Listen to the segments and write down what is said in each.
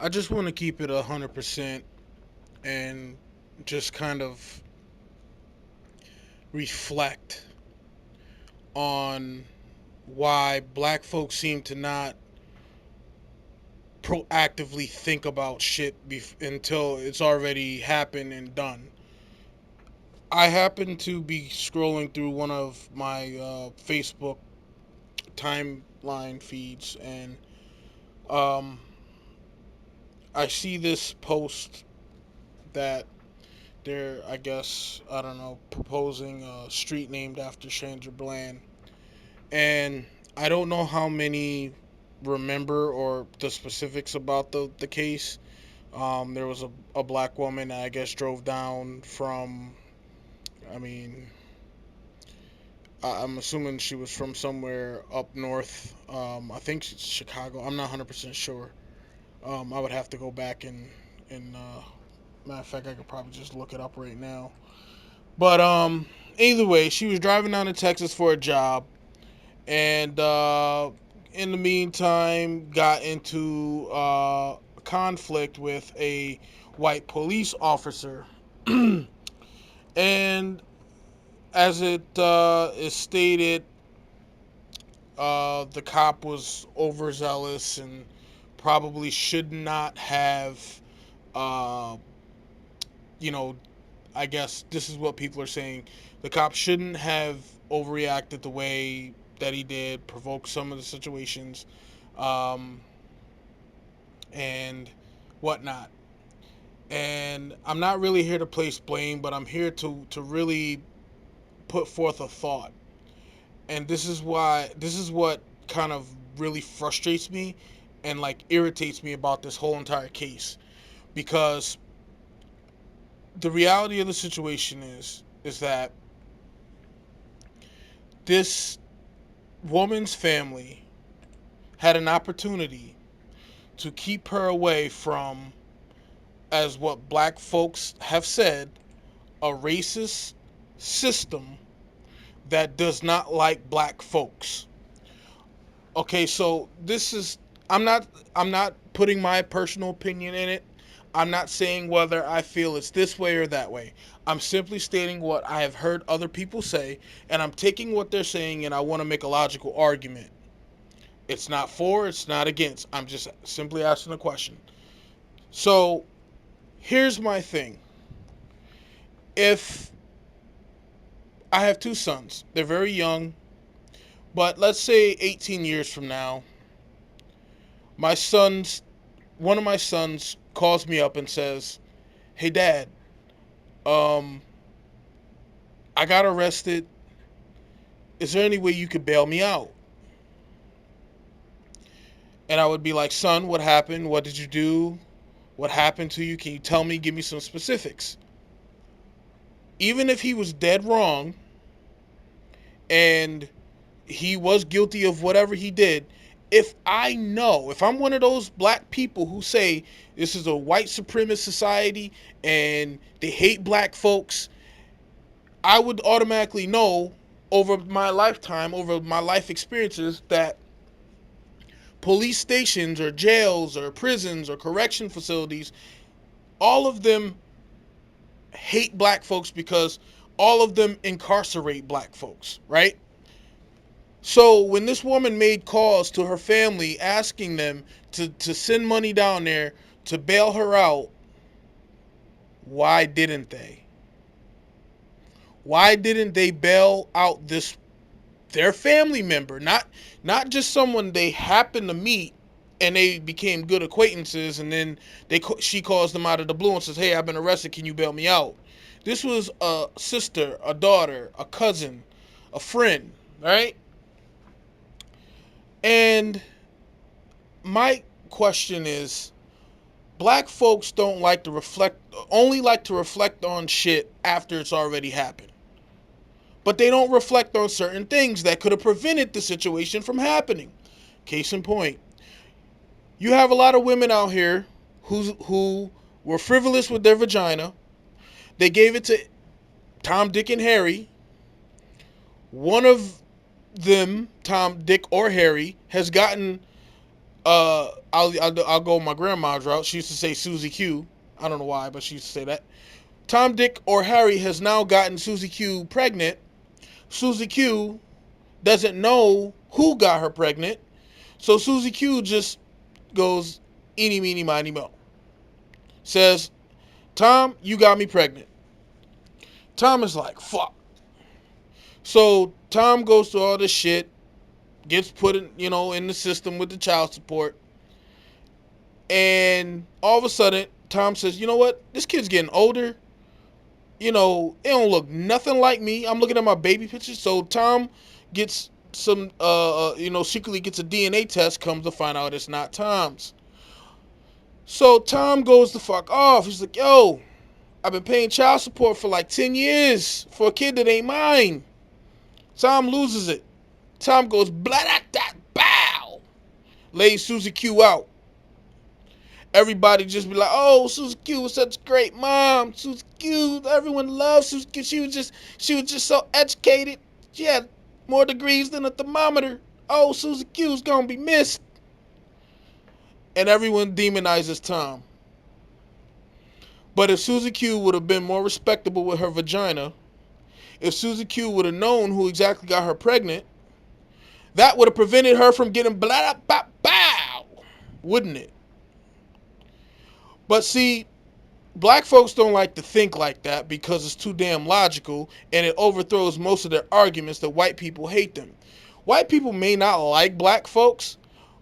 I just want to keep it 100% and just kind of reflect on why black folks seem to not proactively think about shit until it's already happened and done. I happen to be scrolling through one of my Facebook timeline feeds, and um, I see this post that they're, I guess, I don't know, proposing a street named after Chandra Bland. And I don't know how many remember or the specifics about the case. There was a black woman that I guess drove down from, I mean, I'm assuming she was from somewhere up north. I think it's Chicago. I'm not 100% sure. I would have to go back and matter of fact, I could probably just look it up right now. But either way, she was driving down to Texas for a job, and in the meantime, got into conflict with a white police officer, and as it is stated, the cop was overzealous and probably should not have, uh, you know, I guess this is what people are saying. The cop shouldn't have overreacted the way that he did, provoked some of the situations, um, and whatnot. And I'm not really here to place blame, but I'm here to really put forth a thought. And this is what kind of really frustrates me and like irritates me about this whole entire case, because the reality of the situation is that this woman's family had an opportunity to keep her away from, as what black folks have said, a racist system that does not like black folks. Okay, so this is, I'm not putting my personal opinion in it. I'm not saying whether I feel it's this way or that way. I'm simply stating what I have heard other people say, and I'm taking what they're saying and I want to make a logical argument. It's not for, it's not against. I'm just simply asking a question. So, here's my thing. If I have two sons, they're very young, but let's say 18 years from now, my sons, one of my sons calls me up and says, "Hey dad, um I got arrested. Is there any way you could bail me out?" And I would be like, "Son, what happened? What did you do? What happened to you? Can you tell me? Give me some specifics." Even if he was dead wrong and he was guilty of whatever he did, if I know, if I'm one of those black people who say this is a white supremacist society and they hate black folks, I would automatically know over my lifetime, over my life experiences, that police stations or jails or prisons or correction facilities, all of them hate black folks because all of them incarcerate black folks, right? So when this woman made calls to her family asking them to send money down there to bail her out, why didn't they? Why didn't they bail out this their family member, not just someone they happened to meet and they became good acquaintances, and then she calls them out of the blue and says, "Hey, I've been arrested. Can you bail me out?" This was a sister, a daughter, a cousin, a friend, right? And my question is, black folks don't like to reflect, only like to reflect on shit after it's already happened. But they don't reflect on certain things that could have prevented the situation from happening. Case in point, you have a lot of women out here who were frivolous with their vagina. They gave it to Tom, Dick, and Harry. One of them, Tom, Dick, or Harry, has gotten I'll go my grandma's route. She used to say Susie Q. I don't know why, but she used to say that. Tom, Dick, or Harry has now gotten Susie Q pregnant. Susie Q doesn't know who got her pregnant, so Susie Q just goes eeny, meeny, miny, mo. Says, Tom, you got me pregnant. Tom is like, fuck. So Tom goes through all this shit, gets put in the system with the child support, and all of a sudden, Tom says, you know what? This kid's getting older. It don't look nothing like me. I'm looking at my baby pictures. So Tom gets some, secretly gets a DNA test, comes to find out it's not Tom's. So Tom goes the fuck off. He's like, yo, I've been paying child support for like 10 years for a kid that ain't mine. Tom loses it. Tom goes, blah, da, da, bow. Lays Susie Q out. Everybody just be like, oh, Susie Q was such a great mom. Susie Q, everyone loves Susie Q. She was just so educated. She had more degrees than a thermometer. Oh, Susie Q's gonna be missed. And everyone demonizes Tom. But if Susie Q would have been more respectable with her vagina, if Susie Q would have known who exactly got her pregnant, that would have prevented her from getting blah, blah, bow, wouldn't it? But see, black folks don't like to think like that because it's too damn logical and it overthrows most of their arguments that white people hate them. White people may not like black folks,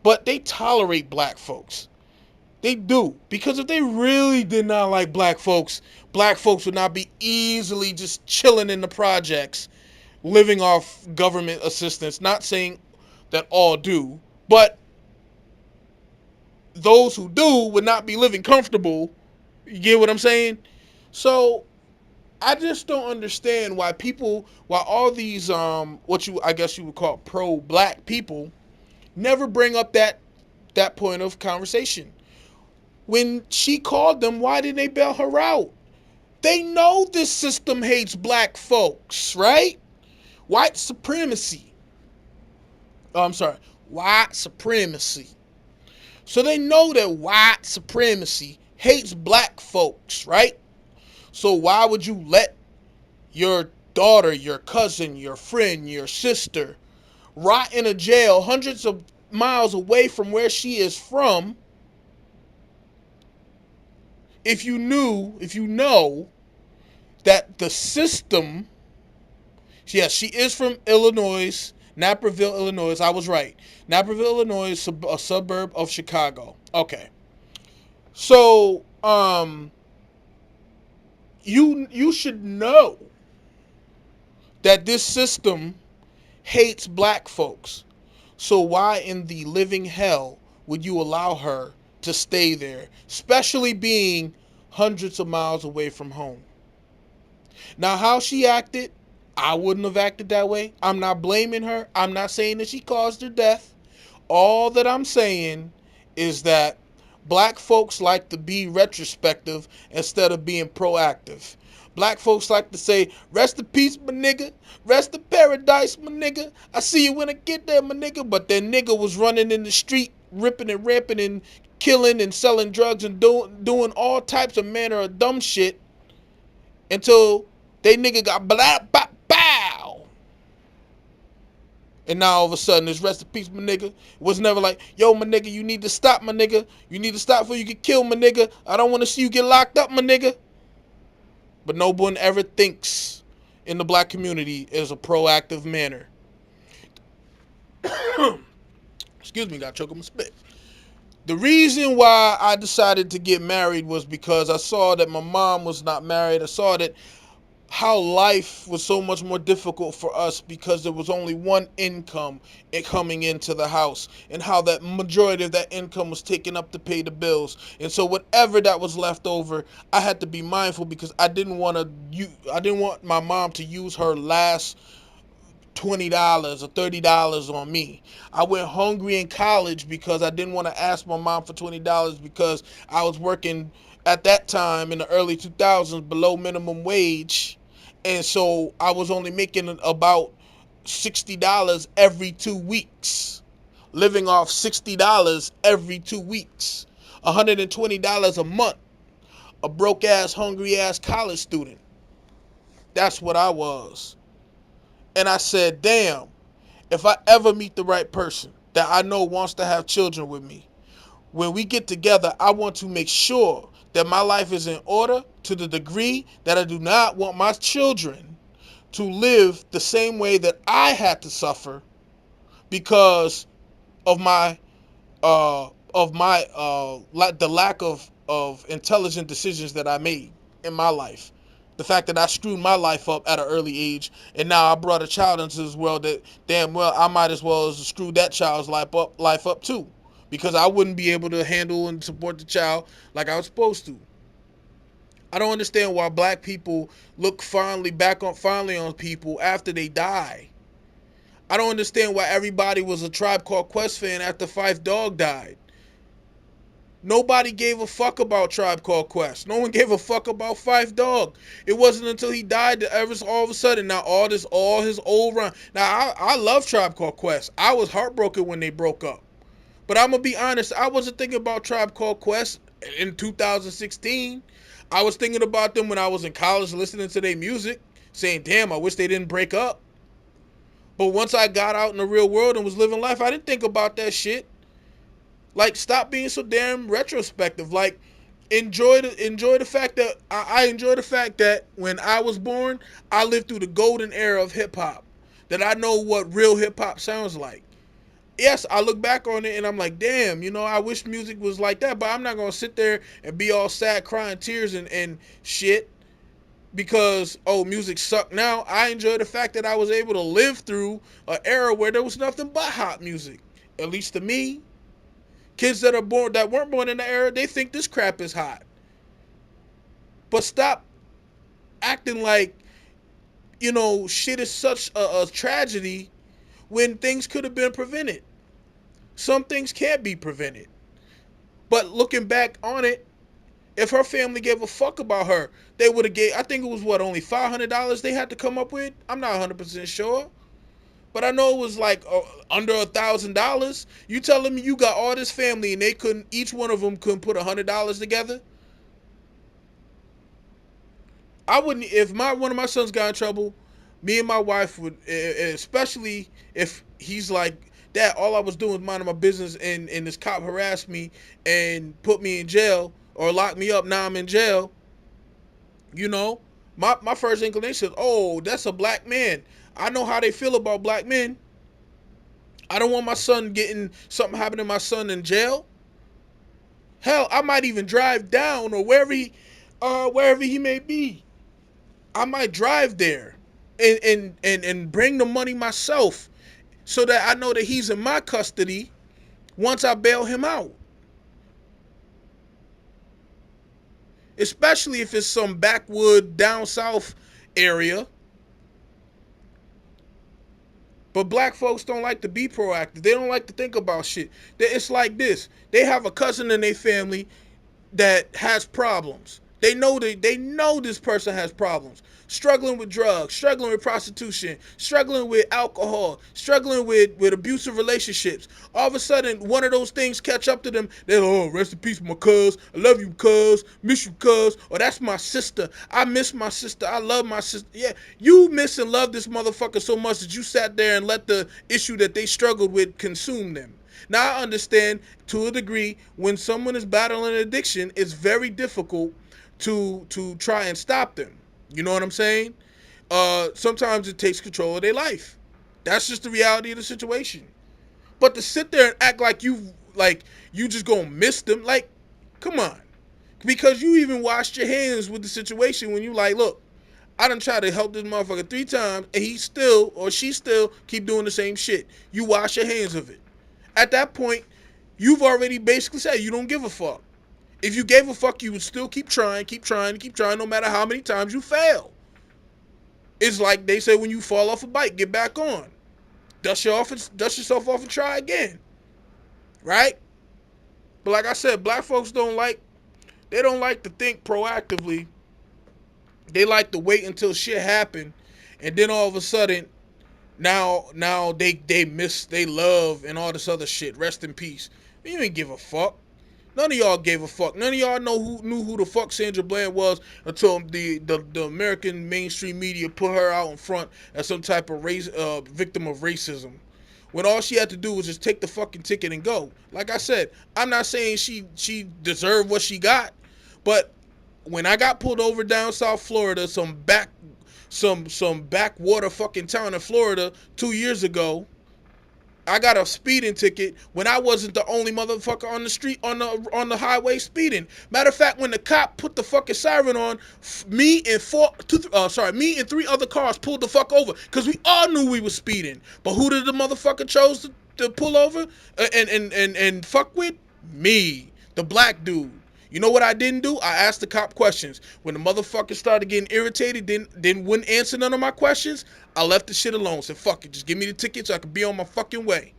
but they tolerate black folks. They do. Because if they really did not like black folks would not be easily just chilling in the projects, living off government assistance. Not saying that all do, but those who do would not be living comfortable. You get what I'm saying? So I just don't understand why all these I guess you would call pro-black people never bring up that point of conversation. When she called them, why didn't they bail her out? They know this system hates black folks, right? White supremacy. Oh, I'm sorry. White supremacy. So they know that white supremacy hates black folks, right? So why would you let your daughter, your cousin, your friend, your sister rot in a jail hundreds of miles away from where she is from if you know that the system, yes, she is from Illinois, Naperville, Illinois. I was right. Naperville, Illinois is a suburb of Chicago. Okay. So, you should know that this system hates black folks. So why in the living hell would you allow her to stay there, especially being hundreds of miles away from home? Now, how she acted, I wouldn't have acted that way. I'm not blaming her. I'm not saying that she caused her death. All that I'm saying is that black folks like to be retrospective instead of being proactive. Black folks like to say, rest in peace, my nigga. Rest in paradise, my nigga. I see you when I get there, my nigga. But that nigga was running in the street, ripping and ramping and killing and selling drugs and doing all types of manner of dumb shit until they nigga got blah, blah, bow. And now all of a sudden, it's rest in peace, my nigga. It was never like, yo, my nigga, you need to stop, my nigga. You need to stop before you get killed, my nigga. I don't want to see you get locked up, my nigga. But no one ever thinks in the black community is a proactive manner. Excuse me, got choke on my spit. The reason why I decided to get married was because I saw that my mom was not married. I saw that how life was so much more difficult for us because there was only one income coming into the house, and how that majority of that income was taken up to pay the bills. And so whatever that was left over, I had to be mindful because I didn't want my mom to use her last $20 or $30 on me. I went hungry in college because I didn't want to ask my mom for $20 because I was working at that time in the early 2000s below minimum wage. And so I was only making about $60 every 2 weeks. living off $60 every 2 weeks, $120 a month, a broke ass, hungry ass college student. That's what I was. And I said, damn, if I ever meet the right person that I know wants to have children with me, when we get together, I want to make sure that my life is in order to the degree that I do not want my children to live the same way that I had to suffer because of my the lack of intelligent decisions that I made in my life. The fact that I screwed my life up at an early age, and now I brought a child into this world that damn well I might as well screw that child's life up too, because I wouldn't be able to handle and support the child like I was supposed to. I don't understand why black people look fondly on people after they die. I don't understand why everybody was a Tribe Called Quest fan after Phife Dawg died. Nobody gave a fuck about Tribe Called Quest. No one gave a fuck about Phife Dawg. It wasn't until he died that all of a sudden now all his old run. Now I love Tribe Called Quest. I was heartbroken when they broke up. But I'm gonna be honest, I wasn't thinking about Tribe Called Quest in 2016. I was thinking about them when I was in college listening to their music, saying, damn, I wish they didn't break up. But once I got out in the real world and was living life, I didn't think about that shit. Like, stop being so damn retrospective. Like, enjoy the fact that I enjoy the fact that when I was born, I lived through the golden era of hip hop. That I know what real hip hop sounds like. Yes, I look back on it and I'm like, damn, I wish music was like that, but I'm not gonna sit there and be all sad, crying tears and shit because music sucked. Now I enjoy the fact that I was able to live through an era where there was nothing but hot music. At least to me. Kids that weren't born in the era, they think this crap is hot. But stop acting like, shit is such a tragedy when things could have been prevented. Some things can't be prevented. But looking back on it, if her family gave a fuck about her, they would have gave, I think it was only $500 they had to come up with? I'm not 100% sure. But I know it was like under $1,000. You telling me you got all this family and each one of them couldn't put $100 together? I wouldn't, if one of my sons got in trouble, me and my wife would, especially if he's like, Dad, all I was doing was minding my business and this cop harassed me and put me in jail or locked me up, now I'm in jail, my first inclination is, oh, that's a black man. I know how they feel about black men. I don't want my son getting something happening to my son in jail. Hell, I might even drive down or wherever he may be. I might drive there and bring the money myself so that I know that he's in my custody once I bail him out. Especially if it's some backwood down south area. But black folks don't like to be proactive. They don't like to think about shit. It's like this. They have a cousin in their family that has problems. They know this person has problems. Struggling with drugs, struggling with prostitution, struggling with alcohol, struggling with abusive relationships. All of a sudden, one of those things catch up to them. They're like, oh, rest in peace, my cuz. I love you, cuz. Miss you, cuz. Or that's my sister. I miss my sister. I love my sister. Yeah, you miss and love this motherfucker so much that you sat there and let the issue that they struggled with consume them. Now, I understand to a degree when someone is battling addiction, it's very difficult to try and stop them. You know what I'm saying? Sometimes it takes control of their life. That's just the reality of the situation. But to sit there and act like you just gonna miss them, like, come on. Because you even washed your hands with the situation when you like, look, I done tried to help this motherfucker 3 times and he still or she still keep doing the same shit. You wash your hands of it. At that point, you've already basically said you don't give a fuck. If you gave a fuck, you would still keep trying, no matter how many times you fail. It's like they say when you fall off a bike, get back on. Dust yourself off and try again. Right? But like I said, black folks don't like to think proactively. They like to wait until shit happen, and then all of a sudden Now they miss, they love, and all this other shit. Rest in peace. You ain't give a fuck. None of y'all gave a fuck. None of y'all knew who the fuck Sandra Bland was until the American mainstream media put her out in front as some type of victim of racism. When all she had to do was just take the fucking ticket and go. Like I said, I'm not saying she deserved what she got, but when I got pulled over down South Florida, some backwater fucking town in Florida 2 years ago, I got a speeding ticket when I wasn't the only motherfucker on the street on the highway speeding. Matter of fact, when the cop put the fucking siren on, me and three other cars pulled the fuck over because we all knew we was speeding. But who did the motherfucker chose to pull over and fuck with? Me, the black dude. You know what I didn't do? I asked the cop questions. When the motherfucker started getting irritated, wouldn't answer none of my questions, I left the shit alone. Said, fuck it, just give me the ticket so I could be on my fucking way.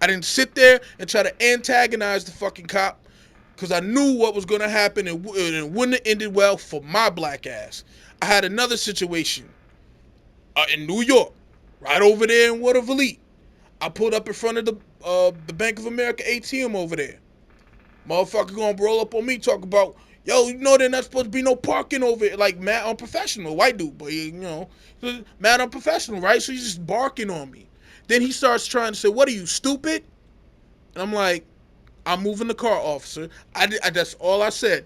I didn't sit there and try to antagonize the fucking cop because I knew what was going to happen and it wouldn't have ended well for my black ass. I had another situation in New York, right over there in Waterville. I pulled up in front of the Bank of America ATM over there. Motherfucker gonna roll up on me, talk about, yo, you know there not supposed to be no parking over it. Like, mad unprofessional, white dude, but you know, mad unprofessional, right? So he's just barking on me. Then he starts trying to say, what are you, stupid? And I'm like, I'm moving the car, officer. That's all I said.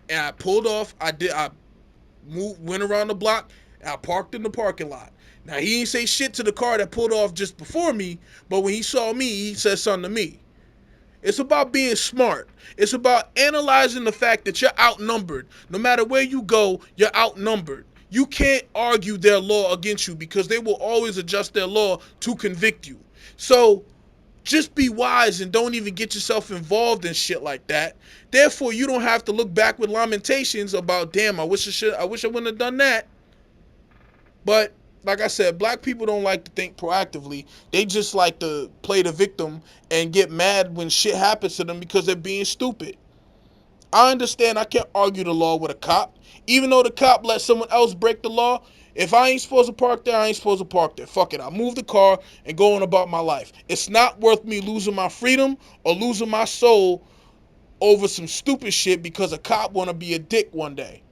And I pulled off. I went around the block, and I parked in the parking lot. Now, he didn't say shit to the car that pulled off just before me, but when he saw me, he said something to me. It's about being smart. It's about analyzing the fact that you're outnumbered. No matter where you go, you're outnumbered. You can't argue their law against you because they will always adjust their law to convict you. So just be wise and don't even get yourself involved in shit like that. Therefore, you don't have to look back with lamentations about, damn, I wish I wouldn't have done that. But like I said, black people don't like to think proactively. They just like to play the victim and get mad when shit happens to them because they're being stupid. I understand I can't argue the law with a cop. Even though the cop let someone else break the law, if I ain't supposed to park there, I ain't supposed to park there. Fuck it. I'll move the car and go on about my life. It's not worth me losing my freedom or losing my soul over some stupid shit because a cop want to be a dick one day.